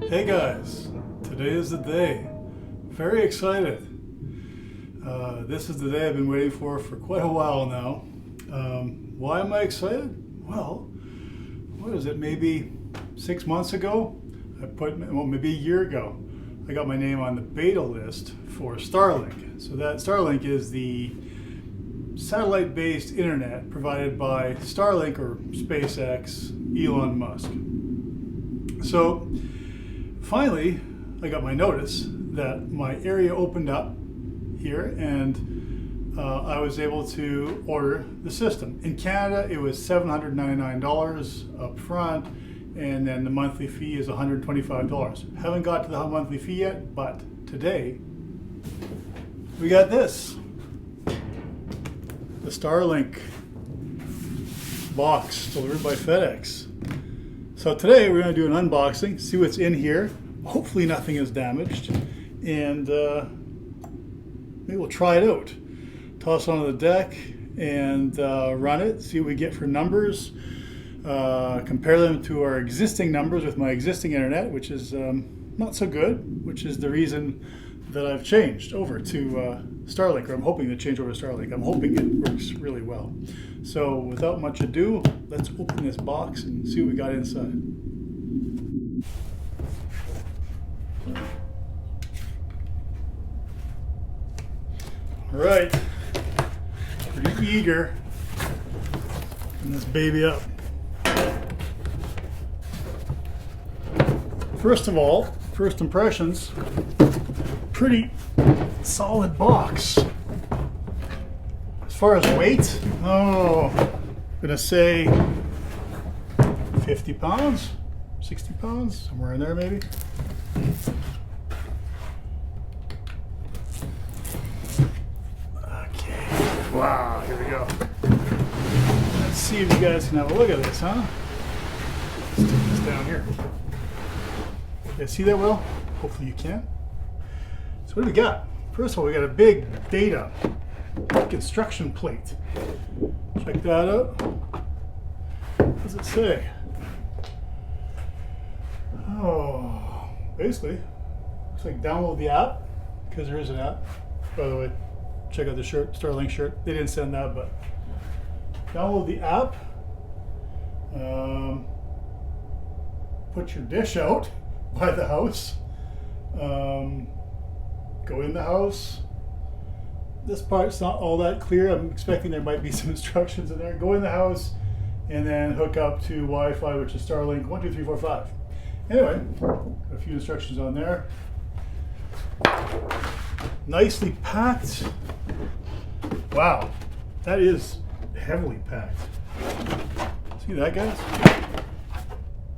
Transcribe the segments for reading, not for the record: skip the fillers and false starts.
Hey guys, today is the day. Very excited. This is the day I've been waiting for quite a while now. Why am I excited? Well, what is it, maybe 6 months ago? Maybe a year ago, I got my name on the beta list for Starlink. So that Starlink is the satellite-based internet provided by Starlink or SpaceX, Elon Musk. So finally, I got my notice that my area opened up here and I was able to order the system. In Canada, it was $799 up front, and then the monthly fee is $125. Haven't got to the monthly fee yet, but today we got this. The Starlink box delivered by FedEx. So today we're going to do an unboxing, see what's in here. Hopefully nothing is damaged, and maybe we'll try it out. Toss it onto the deck and run it, see what we get for numbers. Compare them to our existing numbers with my existing internet, which is not so good, which is the reason that I've changed over to Starlink, or I'm hoping to change over to Starlink. I'm hoping it works really well. So without much ado, let's open this box and see what we got inside. All right, pretty eager to open this baby up. First of all, first impressions, pretty solid box. As far as weight, I'm gonna say 50 pounds, 60 pounds, somewhere in there maybe. Okay, wow, here we go. Let's see if you guys can have a look at this, huh? Let's take this down here. You guys see that well? Hopefully you can. So what do we got? First of all, we got a big data instruction plate. Check that out. What does it say? Oh, basically, looks like download the app, because there is an app. By the way, check out the shirt, Starlink shirt. They didn't send that, but download the app. Put your dish out by the house. Go in the house. This part's not all that clear. I'm expecting there might be some instructions in there. Go in the house and then hook up to Wi-Fi, which is Starlink 1, 2, 3, 4, 5. Anyway, a few instructions on there. Nicely packed. Wow, that is heavily packed. See that, guys?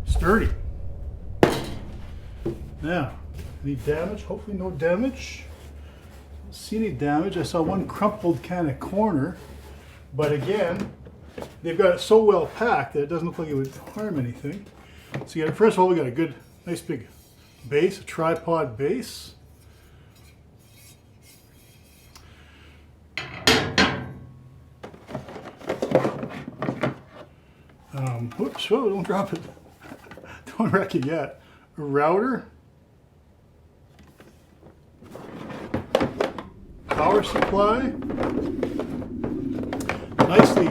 Sturdy. Now, any damage? Hopefully no damage. Don't see any damage. I saw one crumpled kind of corner, but again, they've got it so well packed that it doesn't look like it would harm anything. So first of all, we got a good, nice big base, a tripod base. Whoops, oh, don't drop it. Don't wreck it yet. A router. Power supply. Nicely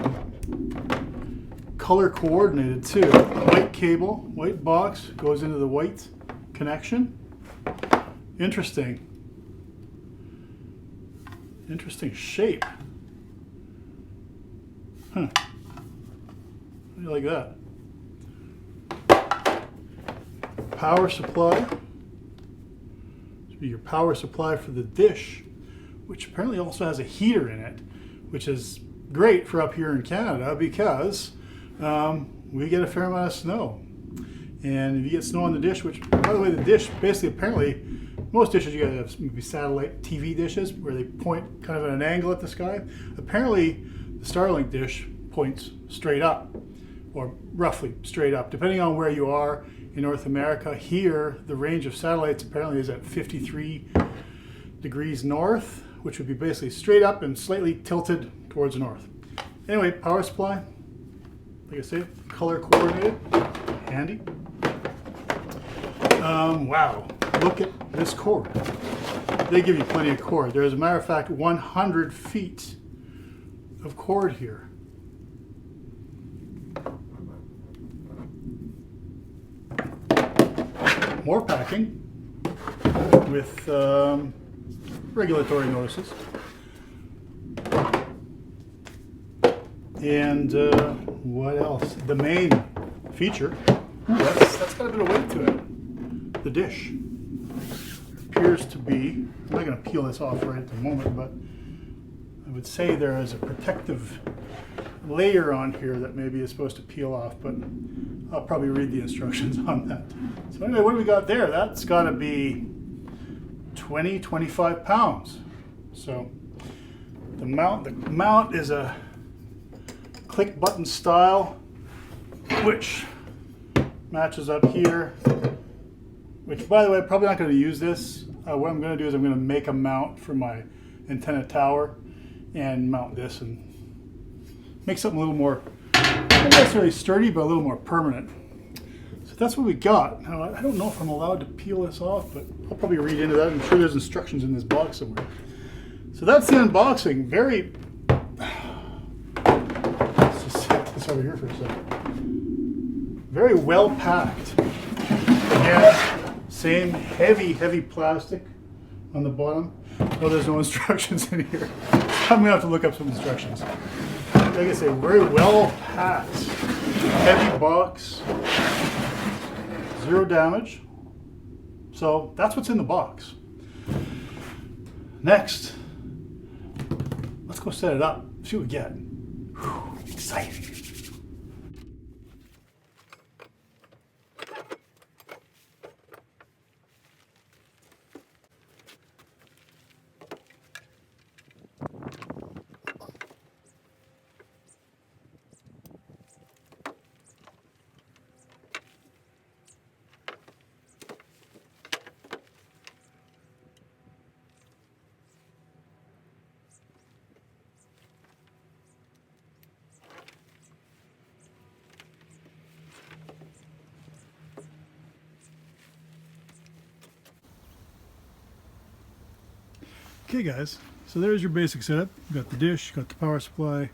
color coordinated too. White cable, white box goes into the white connection. Interesting. Interesting shape. Huh. How do you like that? Power supply. This would be your power supply for the dish, which apparently also has a heater in it, which is great for up here in Canada because we get a fair amount of snow. And if you get snow on the dish, which, by the way, the dish, basically, apparently, most dishes you guys have maybe satellite TV dishes where they point kind of at an angle at the sky. Apparently, the Starlink dish points straight up, or roughly straight up, depending on where you are in North America. Here, the range of satellites apparently is at 53 degrees north, which would be basically straight up and slightly tilted towards the north. Anyway, power supply, like I say, color coordinated, handy. Wow, look at this cord. They give you plenty of cord. There's, a matter of fact, 100 feet of cord here. More packing with regulatory notices. And what else? The main feature, that's got a bit of weight to it. The dish appears to be, I'm not going to peel this off right at the moment, but I would say there is a protective layer on here that maybe is supposed to peel off, but I'll probably read the instructions on that. So anyway, what do we got there? That's got to be 20, 25 pounds. So the mount is a click button style, which matches up here, which, by the way, I'm probably not going to use this. What I'm going to do is I'm going to make a mount for my antenna tower and mount this and make something a little more, not necessarily sturdy, but a little more permanent. So that's what we got. Now, I don't know if I'm allowed to peel this off, but I'll probably read into that. I'm sure there's instructions in this box somewhere. So that's the unboxing. Very, let's just set this over here for a second. Very well packed. Again, same heavy plastic on the bottom. Oh, there's no instructions in here. I'm gonna have to look up some instructions. Like I say, very well packed. Heavy box. Zero damage. So that's what's in the box. Next, let's go set it up. See what we get. Whew, exciting. Okay guys, so there's your basic setup. You got the dish, got the power supply,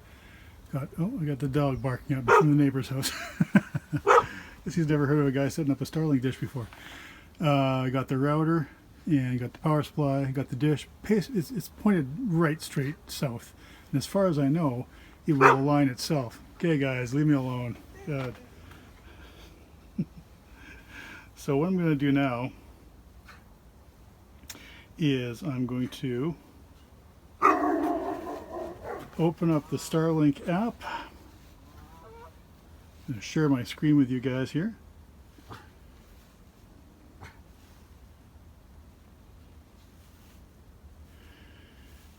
I got the dog barking at me from the neighbor's house. Guess he's never heard of a guy setting up a Starlink dish before. I got the router, and got the power supply, got the dish. It's pointed right straight south. And as far as I know, it will align itself. Okay guys, leave me alone. God. So what I'm going to do now is I'm going to open up the Starlink app. I'm going to share my screen with you guys here.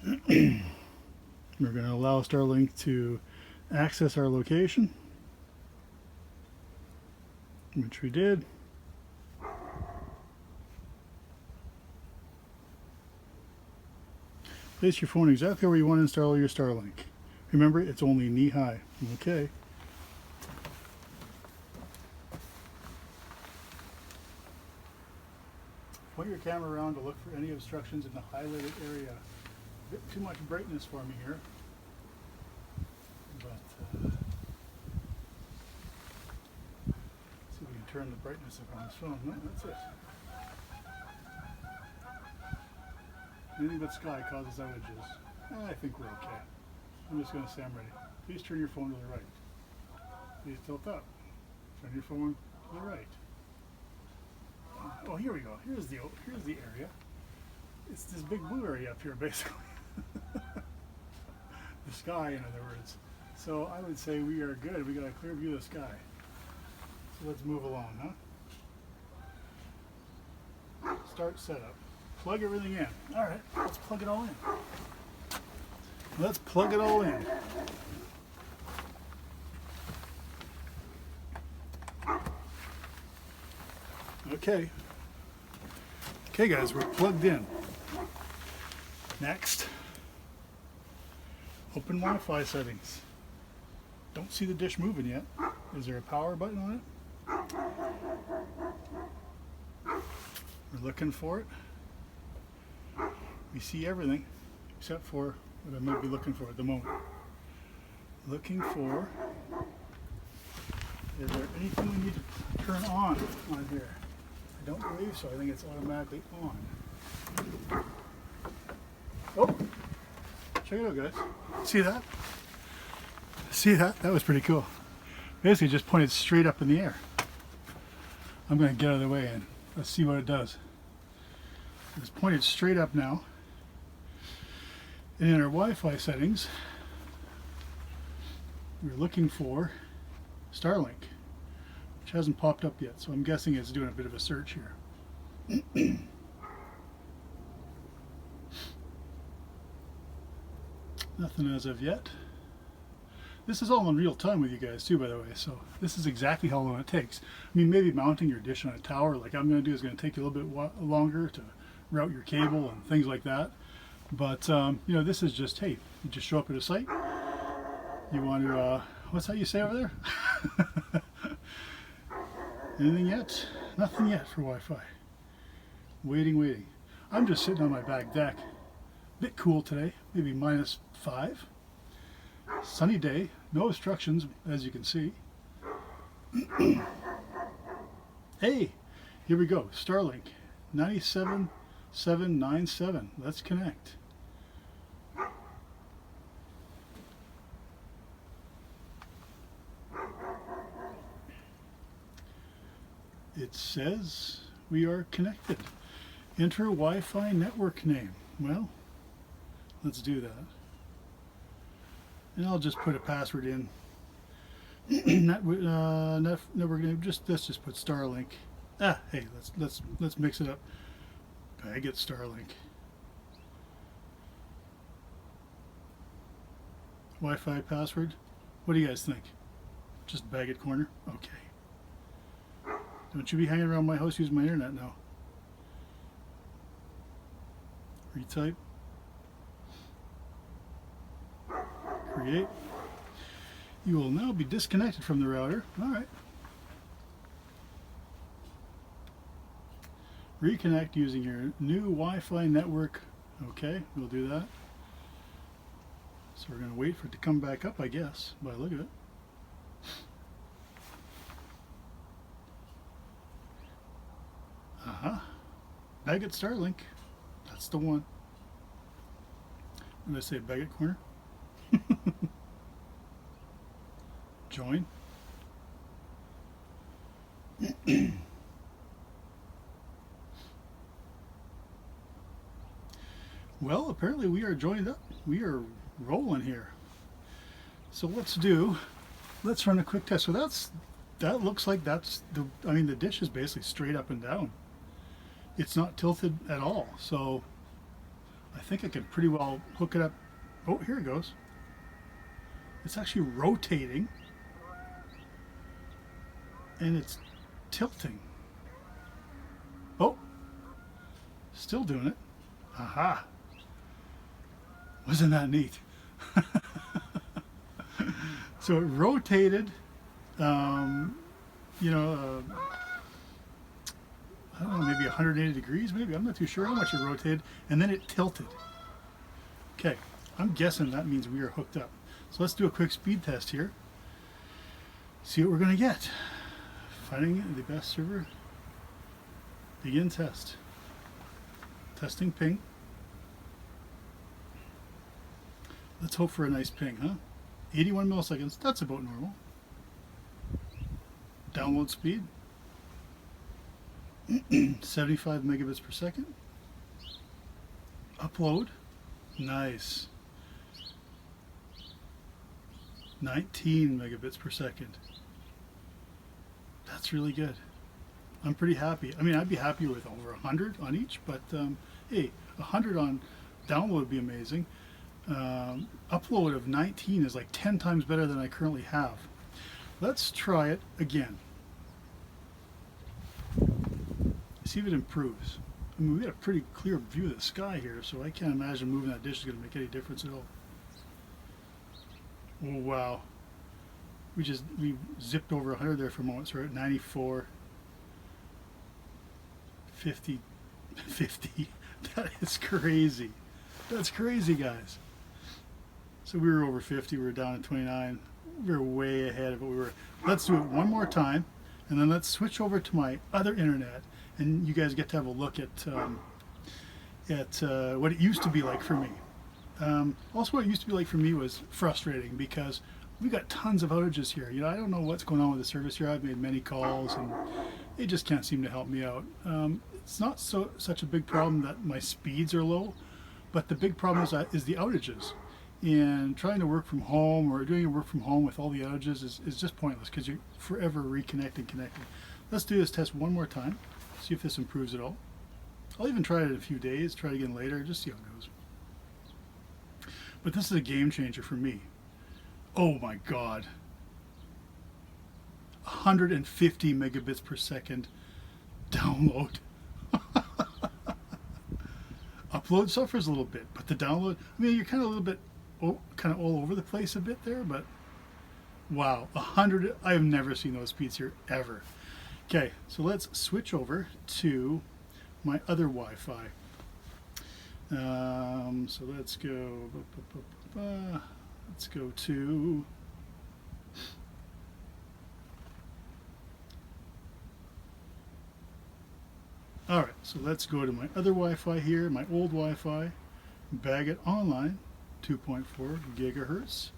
We're going to allow Starlink to access our location, which we did. Place your phone exactly where you want to install your Starlink. Remember, it's only knee high. Okay. Point your camera around to look for any obstructions in the highlighted area. A bit too much brightness for me here. But see if we can turn the brightness up on this phone. No, that's it. Anything but sky causes outages. I think we're okay. I'm just going to say I'm ready. Please turn your phone to the right. Please tilt up. Turn your phone to the right. Oh, here we go. Here's the area. It's this big blue area up here, basically. The sky, in other words. So I would say we are good. We got a clear view of the sky. So let's move along, huh? Start setup. Plug everything in. All right, let's plug it all in. Let's plug it all in. Okay. Okay, guys, we're plugged in. Next, open Wi-Fi settings. Don't see the dish moving yet. Is there a power button on it? looking for it. We see everything except for what I might be looking for at the moment. Looking for, is there anything we need to turn on here? I don't believe so. I think it's automatically on. Oh, check it out, guys. See that? See that? That was pretty cool. Basically just pointed straight up in the air. I'm going to get out of the way and let's see what it does. It's pointed straight up now. And in our Wi-Fi settings, we're looking for Starlink, which hasn't popped up yet, so I'm guessing it's doing a bit of a search here. Nothing as of yet. This is all in real time with you guys too, by the way, so this is exactly how long it takes. I mean, maybe mounting your dish on a tower like I'm going to do is going to take you a little bit longer to route your cable and things like that. But, you know, this is just, hey, you just show up at a site. You want to, what's that you say over there? Anything yet? Nothing yet for Wi-Fi. Waiting. I'm just sitting on my back deck. Bit cool today, maybe -5. Sunny day, no obstructions as you can see. Hey, here we go. Starlink 97797. Let's connect. It says we are connected. Enter Wi-Fi network name. Well, let's do that. And I'll just put a password in. Network name. Let's just put Starlink. Hey, let's mix it up. I get Starlink. Wi-Fi password. What do you guys think? Just Baggett Corner. Okay. Don't you be hanging around my house using my internet now. Retype. Create. You will now be disconnected from the router. Alright. Reconnect using your new Wi-Fi network. Okay, we'll do that. So we're going to wait for it to come back up, I guess, by the look of it. Baggett Starlink. That's the one. What did I say, Baggett Corner? Join. Well, apparently we are joined up. We are rolling here. So let's run a quick test. So that looks like that's I mean, the dish is basically straight up and down. It's not tilted at all. So I think I can pretty well hook it up. Oh, here it goes. It's actually rotating and it's tilting. Oh, still doing it. Aha. Wasn't that neat? So it rotated, you know, I don't know, maybe 180 degrees, maybe. I'm not too sure how much it rotated. And then it tilted. Okay, I'm guessing that means we are hooked up. So let's do a quick speed test here. See what we're going to get. Finding the best server. Begin test. Testing ping. Let's hope for a nice ping, huh? 81 milliseconds. That's about normal. Download speed. 75 megabits per second. Upload. Nice. 19 megabits per second. That's really good. I'm pretty happy. I mean, I'd be happy with over 100 on each, but hey, 100 on download would be amazing. Upload of 19 is like 10 times better than I currently have. Let's try it again. See if it improves. I mean, we got a pretty clear view of the sky here, so I can't imagine moving that dish is going to make any difference at all. Oh, wow. We zipped over 100 there for a moment, so we're at 94, 50, 50. That is crazy. That's crazy, guys. So we were over 50. We were down at 29. We were way ahead of what we were. Let's do it one more time, and then let's switch over to my other internet, and you guys get to have a look at what it used to be like for me. Also, what it used to be like for me was frustrating because we got tons of outages here. You know, I don't know what's going on with the service here. I've made many calls, and they just can't seem to help me out. It's not such a big problem that my speeds are low, but the big problem is the outages. And trying to work from home or doing your work from home with all the outages is just pointless because you're forever reconnecting, connecting. Let's do this test one more time, see if this improves at all. I'll even try it in a few days, try it again later, just see how it goes. But this is a game changer for me. Oh my God. 150 megabits per second download. Upload suffers a little bit, but the download, I mean, you're kind of a little bit, kind of all over the place a bit there, but wow, 100, I've never seen those speeds here ever. Okay, so let's switch over to my other Wi-Fi. So let's go to all right, so let's go to my other Wi-Fi here, my old Wi-Fi, bag it online, 2.4 gigahertz,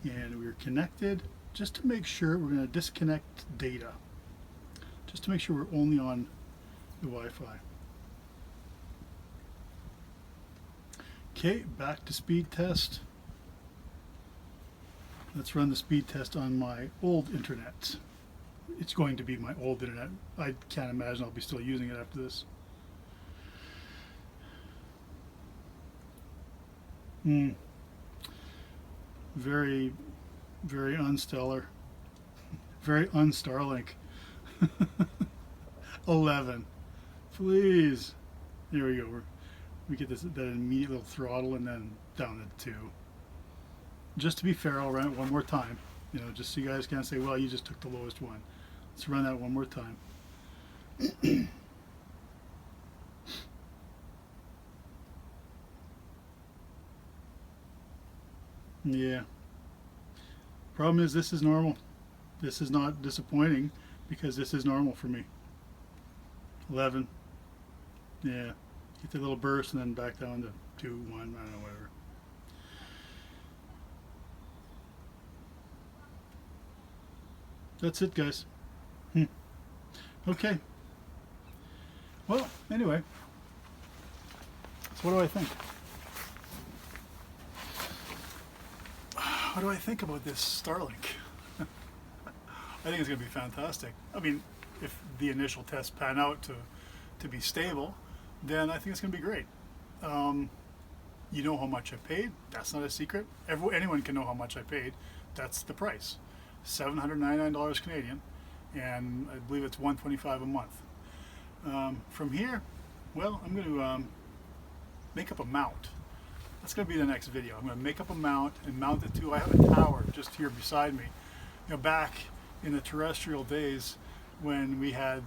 and we're connected. Just to make sure, we're going to disconnect data, just to make sure we're only on the Wi-Fi. Okay, back to speed test. Let's run the speed test on my old internet. It's going to be my old internet. I can't imagine I'll be still using it after this. Very, very unstellar. Very un-Starlink. 11. Please. There we go. We get that immediate little throttle and then down to 2. Just to be fair, I'll run it one more time. You know, just so you guys can't say, well, you just took the lowest one. Let's run that one more time. Yeah. Problem is, this is normal. This is not disappointing because this is normal for me. 11. Yeah. Get the little burst and then back down to 2, 1, I don't know, whatever. That's it, guys. Okay. Well, anyway. So what do I think? What do I think about this Starlink? I think it's going to be fantastic. I mean, if the initial tests pan out to be stable, then I think it's going to be great. You know how much I paid. That's not a secret. Anyone can know how much I paid. That's the price. $799 Canadian, and I believe it's $125 a month. From here, well, I'm going to make up a mount. That's going to be the next video. I'm going to make up a mount and mount it to, I have a tower just here beside me. You know, back in the terrestrial days when we had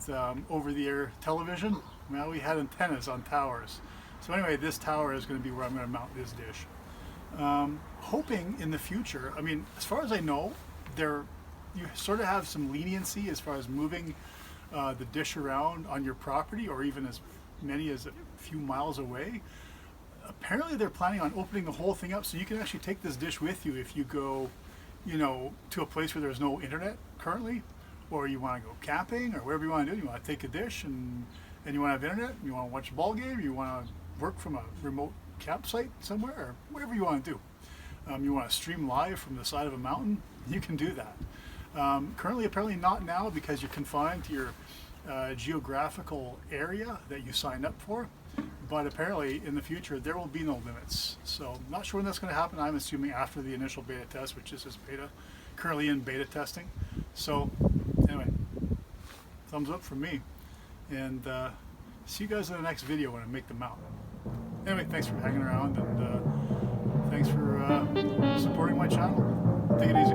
over-the-air television, well, we had antennas on towers. So anyway, this tower is going to be where I'm going to mount this dish. Hoping in the future, I mean, as far as I know, you sort of have some leniency as far as moving the dish around on your property, or even as many as a few miles away. Apparently they're planning on opening the whole thing up so you can actually take this dish with you if you go, you know, to a place where there's no internet currently, or you want to go camping, or whatever you want to do. You want to take a dish and you want to have internet, you want to watch a ball game, you want to work from a remote campsite somewhere, or whatever you want to do. You want to stream live from the side of a mountain, you can do that. Currently, apparently not now, because you're confined to your geographical area that you signed up for. But apparently in the future there will be no limits. So I'm not sure when that's going to happen. I'm assuming after the initial beta test, which is beta, currently in beta testing. So anyway, thumbs up from me, and see you guys in the next video when I make the mount. Anyway, thanks for hanging around, and thanks for supporting my channel. Take it easy.